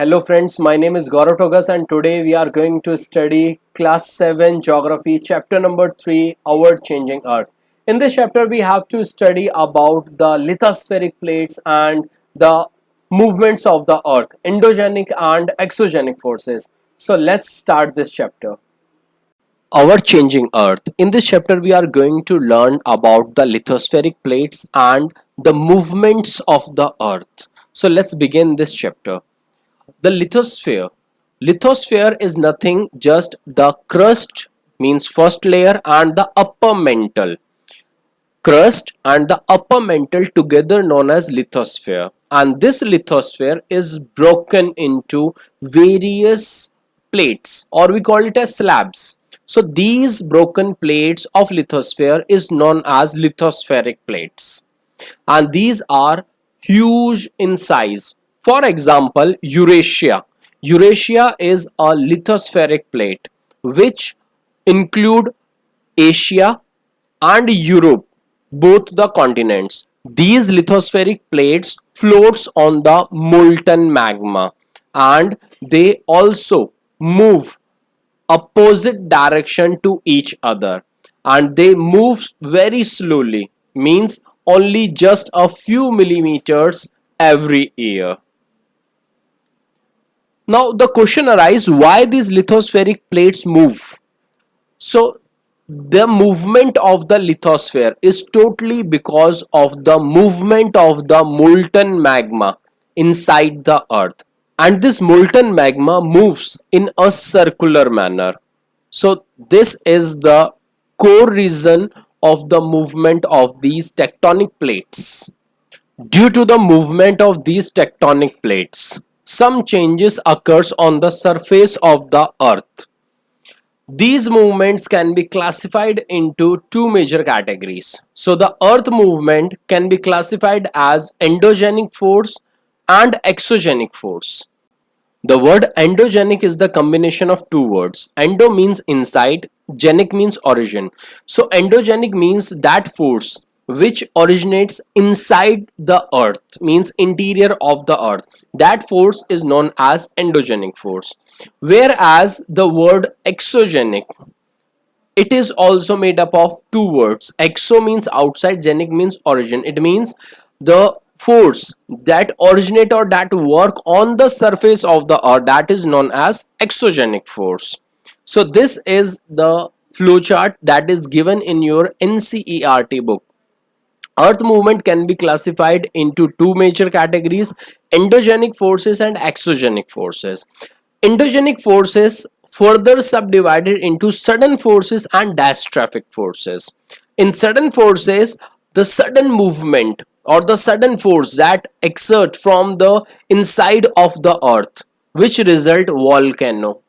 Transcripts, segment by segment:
Hello friends, my name is Gaurav Togas and today we are going to study class 7 geography chapter number 3 our changing earth. In this chapter we have to study about the lithospheric plates and the movements of the earth, endogenic and exogenic forces. So let's start this chapter. Our changing earth. In this chapter we are going to learn about the lithospheric plates and the movements of the earth. So let's begin this chapter. The lithosphere. Lithosphere is nothing just the crust means first layer and the upper mantle. Crust and the upper mantle together known as lithosphere. And this lithosphere is broken into various plates or we call it as slabs. So these broken plates of lithosphere is known as lithospheric plates. And these are huge in size. For example, Eurasia. Eurasia is a lithospheric plate which include Asia and Europe, both the continents. These lithospheric plates floats on the molten magma and they also move opposite direction to each other and they move very slowly, means only just a few millimeters every year. Now the question arises, why these lithospheric plates move? So the movement of the lithosphere is totally because of the movement of the molten magma inside the earth, and this molten magma moves in a circular manner. So this is the core reason of the movement of these tectonic plates. Due to the movement of these tectonic plates, some changes occurs on the surface of the earth. These movements can be classified into two major categories. So the earth movement can be classified as endogenic force and exogenic force. The word endogenic is the combination of two words. Endo means inside, genic means origin. So endogenic means that force which originates inside the earth, means interior of the earth. That force is known as endogenic force. Whereas the word exogenic, it is also made up of two words. Exo means outside, genic means origin. It means the force that originate or that work on the surface of the earth, that is known as exogenic force. So this is the flowchart that is given in your NCERT book. Earth movement can be classified into two major categories: endogenic forces and exogenic forces. Endogenic forces further subdivided into sudden forces and diastrophic forces. In sudden forces, the sudden movement or the sudden force that exert from the inside of the earth, which result volcano,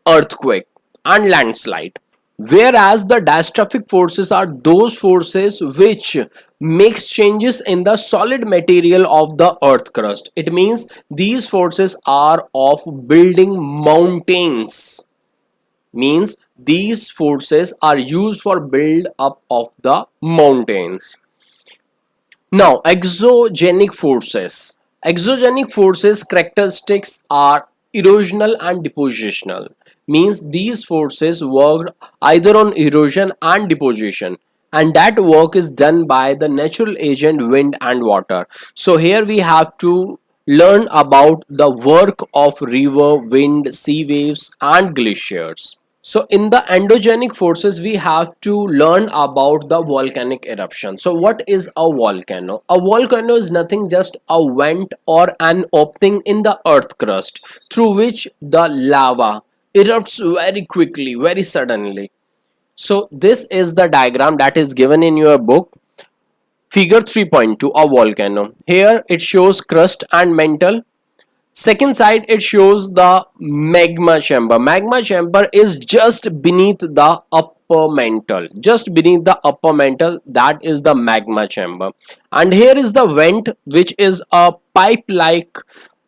earthquake and landslide. Whereas the diastrophic forces are those forces which makes changes in the solid material of the earth crust. It means these forces are of building mountains, means these forces are used for build up of the mountains. Now exogenic forces. Exogenic forces characteristics are erosional and depositional, means these forces work either on erosion and deposition, and that work is done by the natural agent wind and water. So here we have to learn about the work of river, wind, sea waves and glaciers. So in the endogenic forces, we have to learn about the volcanic eruption. So what is a volcano? A volcano is nothing just a vent or an opening in the earth crust through which the lava erupts very quickly, very suddenly. So this is the diagram that is given in your book. Figure 3.2, a volcano. Here it shows crust and mantle. Second side, it shows the magma chamber. Magma chamber is just beneath the upper mantle. Just beneath the upper mantle, that is the magma chamber. And here is the vent, which is a pipe-like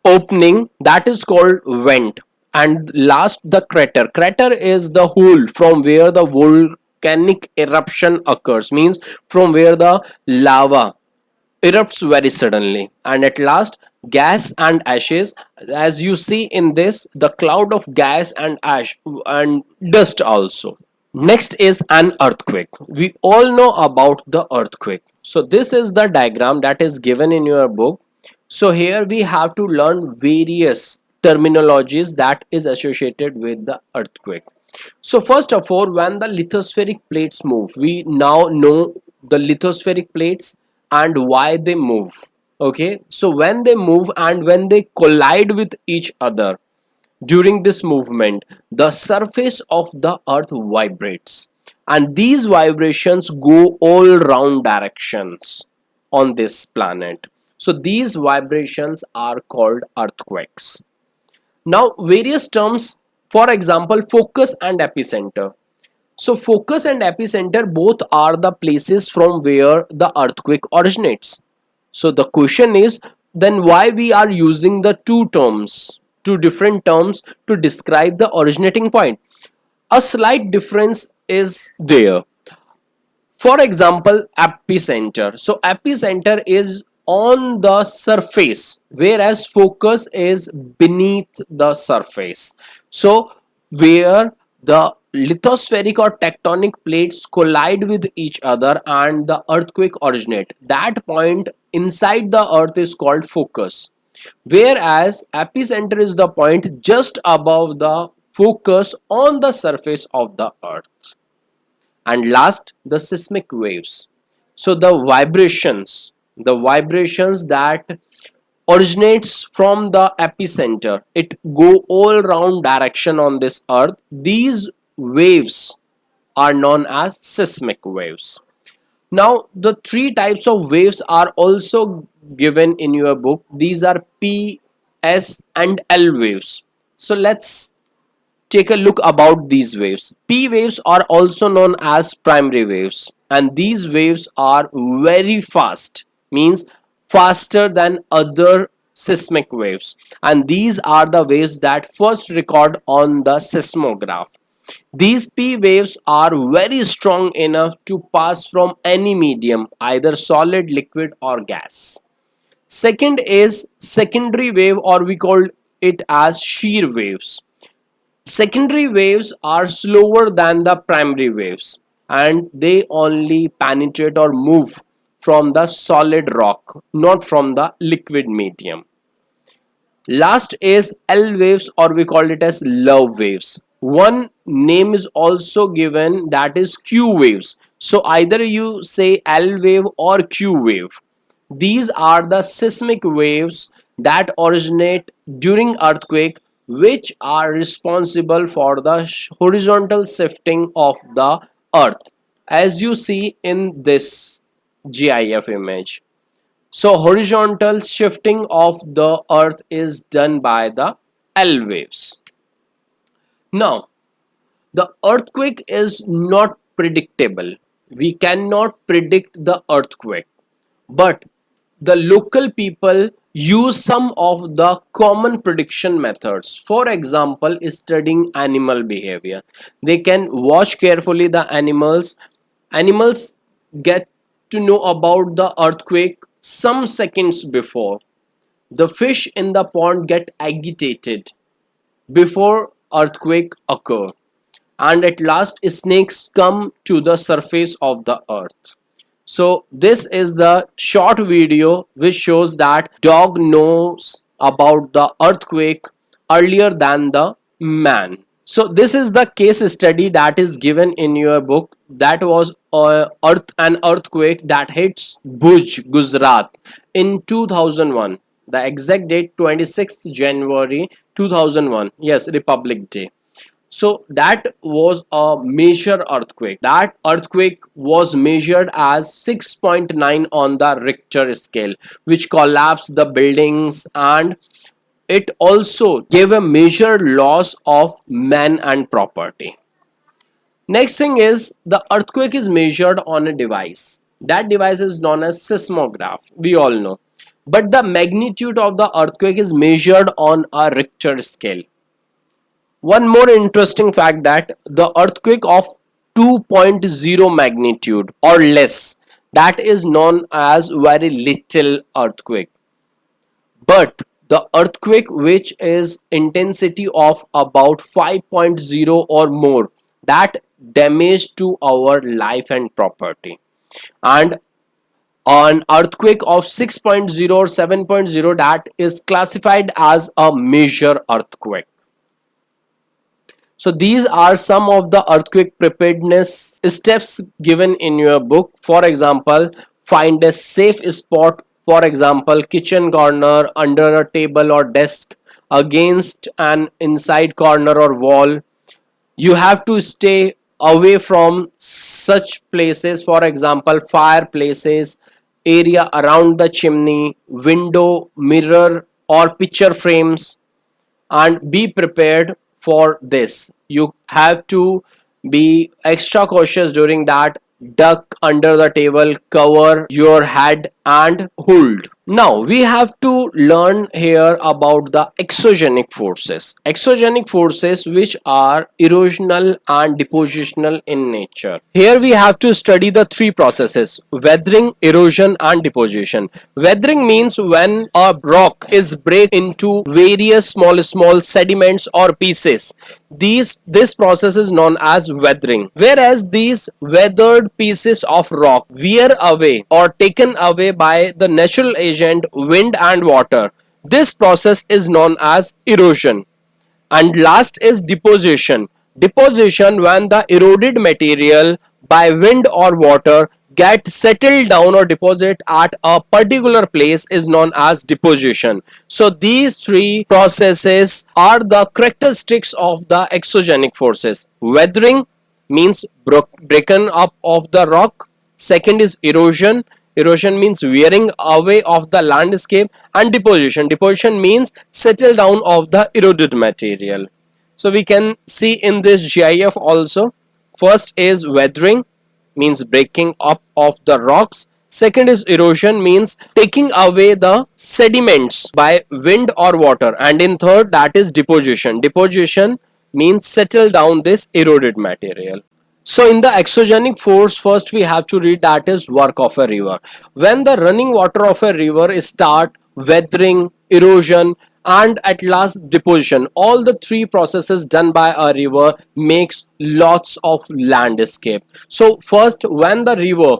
opening, that is called vent. And last, the crater. Crater is the hole from where the volcanic eruption occurs, means from where the lava erupts very suddenly, and at last gas and ashes, as you see in this, the cloud of gas and ash and dust also. Next is an earthquake. We all know about the earthquake. So this is the diagram that is given in your book. So here we have to learn various terminologies that is associated with the earthquake. So first of all, when the lithospheric plates move, we now know the lithospheric plates and why they move. Okay, so when they move and when they collide with each other, during this movement, the surface of the earth vibrates, and these vibrations go all round directions on this planet. So these vibrations are called earthquakes. Now, various terms, for example, focus and epicenter. So focus and epicenter both are the places from where the earthquake originates. So the question is, then why we are using the two different terms to describe the originating point? A slight difference is there. For example, epicenter. So epicenter is on the surface, whereas focus is beneath the surface. So where the lithospheric or tectonic plates collide with each other and the earthquake originate, that point inside the earth is called focus, whereas epicenter is the point just above the focus on the surface of the earth. And last, the seismic waves. So the vibrations that originates from the epicenter, it go all round direction on this earth. These waves are known as seismic waves. Now the three types of waves are also given in your book. These are P, S and L waves. So let's take a look about these waves. P waves are also known as primary waves, and these waves are very fast, means faster than other seismic waves, and these are the waves that first record on the seismograph. These P waves are very strong enough to pass from any medium, either solid, liquid or gas. Second is secondary wave, or we call it as shear waves. Secondary waves are slower than the primary waves, and they only penetrate or move from the solid rock, not from the liquid medium. Last is L waves, or we call it as love waves. One name is also given, that is Q waves. So either you say L wave or Q wave. These are the seismic waves that originate during earthquake, which are responsible for the horizontal shifting of the earth, as you see in this GIF image. So horizontal shifting of the earth is done by the L waves. Now, the earthquake is not predictable. We cannot predict the earthquake, but the local people use some of the common prediction methods. For example, studying animal behavior. They can watch carefully the animals. Animals get to know about the earthquake some seconds before. The fish in the pond get agitated before earthquake occur, and at last snakes come to the surface of the earth. So this is the short video which shows that dog knows about the earthquake earlier than the man. So this is the case study that is given in your book. That was an earthquake that hits Bhuj, Gujarat in 2001. The exact date 26th January 2001. Yes, Republic Day. So that was a major earthquake. That earthquake was measured as 6.9 on the Richter scale, which collapsed the buildings, and it also gave a major loss of man and property. Next thing is, the earthquake is measured on a device. That device is known as seismograph. We all know. But the magnitude of the earthquake is measured on a Richter scale. One more interesting fact, that the earthquake of 2.0 magnitude or less, that is known as very little earthquake. But the earthquake which is intensity of about 5.0 or more, that damage to our life and property. And an earthquake of 6.0 or 7.0, that is classified as a major earthquake. So these are some of the earthquake preparedness steps given in your book. For example, find a safe spot, for example kitchen corner, under a table or desk, against an inside corner or wall. You have to stay away from such places, for example fireplaces, area around the chimney, window, mirror or picture frames, and be prepared for this. You have to be extra cautious during that. Duck under the table, cover your head and hold. Now we have to learn here about the exogenic forces. Exogenic forces which are erosional and depositional in nature. Here we have to study the three processes: weathering, erosion and deposition. Weathering means when a rock is break into various small sediments or pieces. This process is known as weathering. Whereas these weathered pieces of rock wear away or taken away by the natural agent wind and water, this process is known as erosion. And last is deposition. Deposition, when the eroded material by wind or water get settled down or deposit at a particular place, is known as deposition. So these three processes are the characteristics of the exogenic forces. Weathering means breaking up of the rock. Second is erosion. Erosion means wearing away of the landscape. And deposition. Deposition means settle down of the eroded material. So we can see in this GIF also. First is weathering, means breaking up of the rocks. Second is erosion, means taking away the sediments by wind or water. And in third, that is deposition. Deposition means settle down this eroded material. So in the exogenic force, first we have to read that is work of a river. When the running water of a river start weathering, erosion and at last deposition, all the three processes done by a river makes lots of landscape. So first, when the river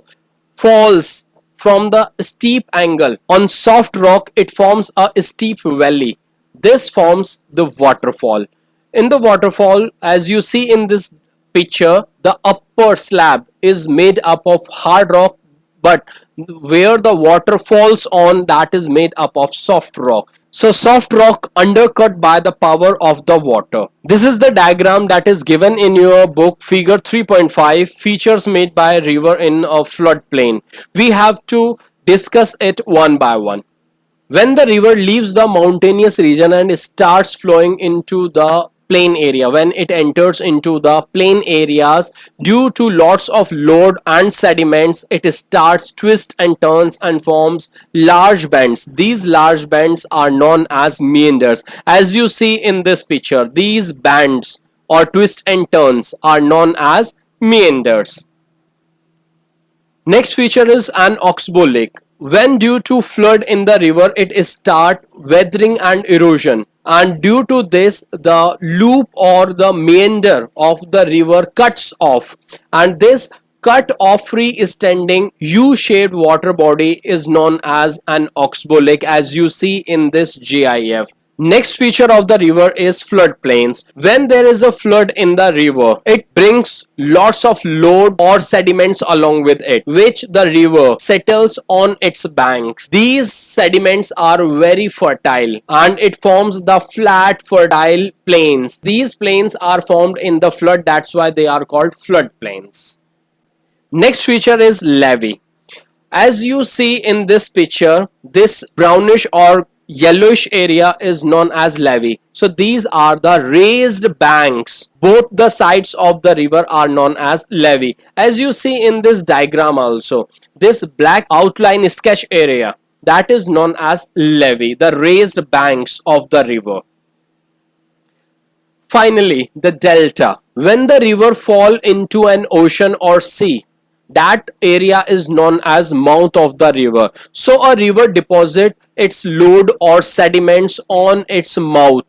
falls from the steep angle on soft rock, it forms a steep valley. This forms the waterfall. In the waterfall, as you see in this picture, the upper slab is made up of hard rock, but where the water falls on, that is made up of soft rock. So soft rock undercut by the power of the water. This is the diagram that is given in your book, figure 3.5, features made by a river in a floodplain. We have to discuss it one by one. When the river leaves the mountainous region and starts flowing into the plain area, when it enters into the plain areas, due to lots of load and sediments, it starts twist and turns and forms large bends. These large bends are known as meanders. As you see in this picture, these bends or twists and turns are known as meanders. Next feature is an oxbow lake. When due to flood in the river, it start weathering and erosion, and due to this the loop or the meander of the river cuts off, and this cut off freestanding U-shaped water body is known as an oxbow lake, as you see in this GIF. Next feature of the river is floodplains. When there is a flood in the river, it brings lots of load or sediments along with it, which the river settles on its banks. These sediments are very fertile and it forms the flat fertile plains. These plains are formed in the flood, that's why they are called floodplains. Next feature is levee. As you see in this picture, this brownish or yellowish area is known as levee. So these are the raised banks. Both the sides of the river are known as levee. As you see in this diagram also, this black outline sketch area, that is known as levee, the raised banks of the river. Finally, the delta. When the river fall into an ocean or sea, that area is known as mouth of the river. So a river deposit its load or sediments on its mouth.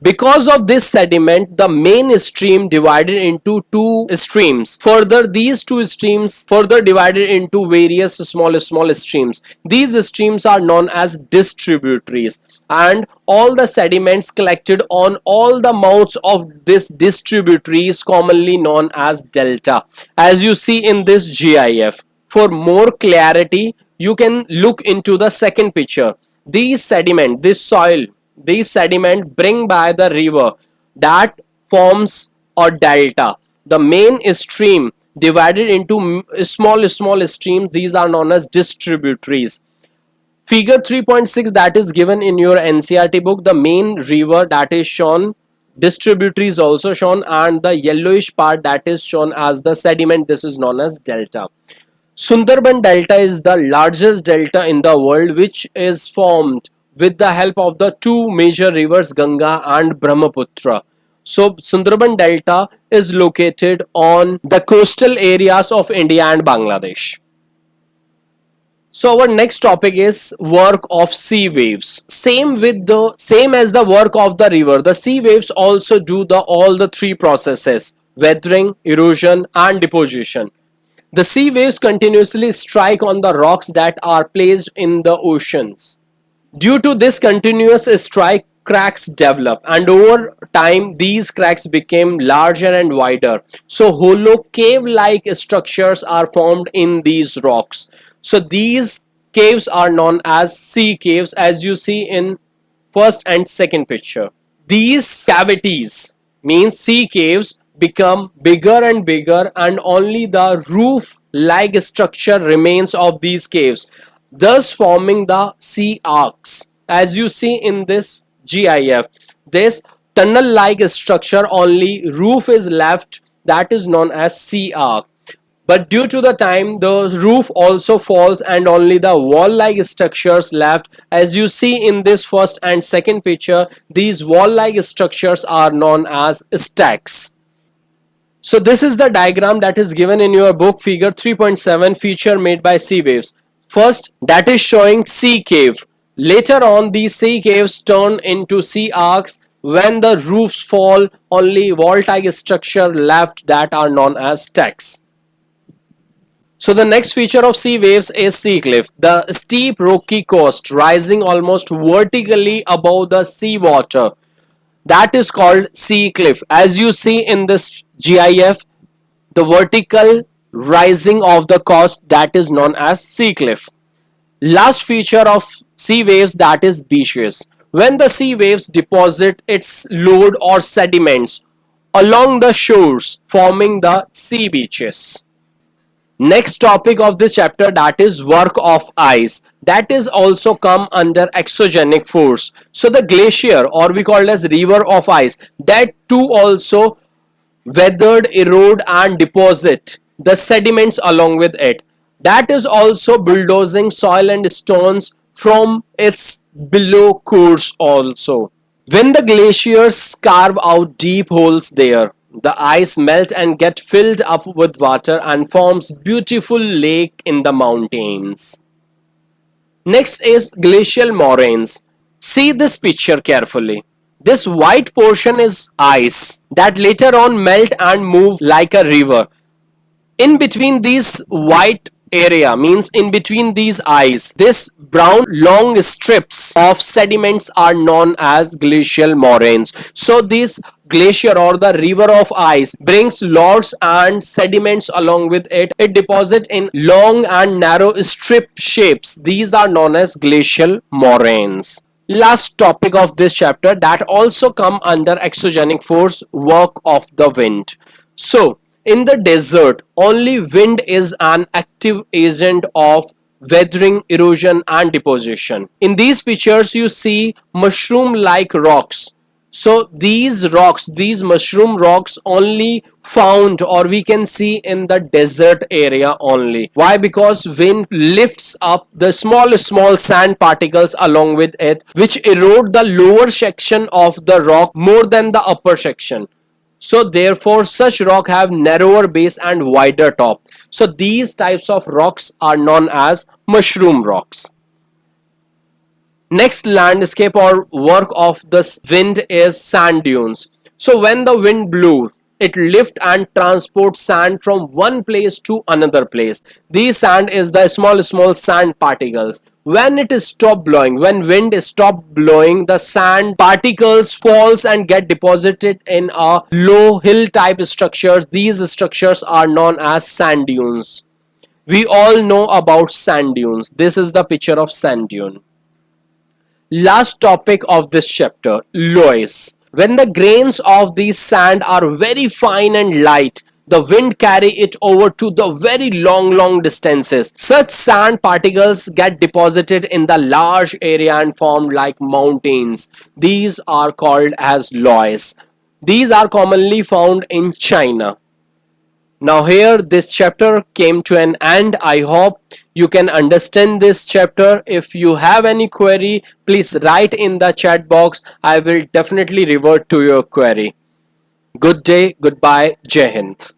Because of this sediment, the main stream divided into two streams. Further, these two streams further divided into various small streams. These streams are known as distributaries, and all the sediments collected on all the mouths of this distributaries commonly known as delta, as you see in this GIF. For more clarity, you can look into the second picture. These sediment, this soil, these sediment bring by the river that forms a delta. The main stream divided into small streams, these are known as distributaries. Figure 3.6 that is given in your NCERT book, the main river that is shown, distributaries also shown, and the yellowish part that is shown as the sediment, this is known as delta. Sundarban Delta is the largest delta in the world, which is formed with the help of the two major rivers Ganga and Brahmaputra. So Sundarban Delta is located on the coastal areas of India and Bangladesh. So our next topic is work of sea waves. Same as the work of the river, the sea waves also do all the three processes: weathering, erosion, and deposition. The sea waves continuously strike on the rocks that are placed in the oceans. Due to this continuous strike, cracks develop, and over time these cracks became larger and wider. So hollow cave-like structures are formed in these rocks. So these caves are known as sea caves, as you see in first and second picture. These cavities, means sea caves, become bigger and bigger, and only the roof like structure remains of these caves, thus forming the sea arcs, as you see in this GIF. This tunnel like structure, only roof is left, that is known as sea arc. But due to the time, the roof also falls and only the wall like structures left. As you see in this first and second picture, these wall like structures are known as stacks. So this is the diagram that is given in your book, figure 3.7, feature made by sea waves. First, that is showing sea cave. Later on, these sea caves turn into sea arcs. When the roofs fall, only wall-like structure left, that are known as stacks. So the next feature of sea waves is sea cliff, the steep rocky coast rising almost vertically above the sea water. That is called sea cliff. As you see in this GIF, the vertical rising of the coast, that is known as sea cliff. Last feature of sea waves, that is beaches. When the sea waves deposit its load or sediments along the shores, forming the sea beaches. Next topic of this chapter, that is work of ice, that is also come under exogenic force. So the glacier, or we call it as river of ice, that too also weathered, erode and deposit the sediments along with it. That is also bulldozing soil and stones from its below course also. When the glaciers carve out deep holes there, the ice melt and get filled up with water and forms beautiful lake in the mountains. Next is glacial moraines. See this picture carefully. This white portion is ice that later on melt and move like a river. In between these white area, means in between these ice, this brown long strips of sediments are known as glacial moraines. So this glacier or the river of ice brings logs and sediments along with it. It deposits in long and narrow strip shapes. These are known as glacial moraines. Last topic of this chapter, that also come under exogenic force, work of the wind. So in the desert, only wind is an active agent of weathering, erosion and deposition. In these pictures you see mushroom like rocks. So these rocks, these mushroom rocks, only found or we can see in the desert area only. Why? Because wind lifts up the small sand particles along with it, which erode the lower section of the rock more than the upper section. So therefore such rock have narrower base and wider top. So these types of rocks are known as mushroom rocks. Next landscape or work of the wind is sand dunes. So when the wind blew, it lift and transport sand from one place to another place. These sand is the small sand particles. When it is stop blowing, when wind is stop blowing, the sand particles falls and get deposited in a low hill type structures. These structures are known as sand dunes. We all know about sand dunes. This is the picture of sand dune. Last topic of this chapter, loess. When the grains of the sand are very fine and light, the wind carry it over to the very long distances. Such sand particles get deposited in the large area and form like mountains. These are called as loess. These are commonly found in China. Now here this chapter came to an end. I hope you can understand this chapter. If you have any query, please write in the chat box. I will definitely revert to your query. Good day, goodbye, Jai Hind.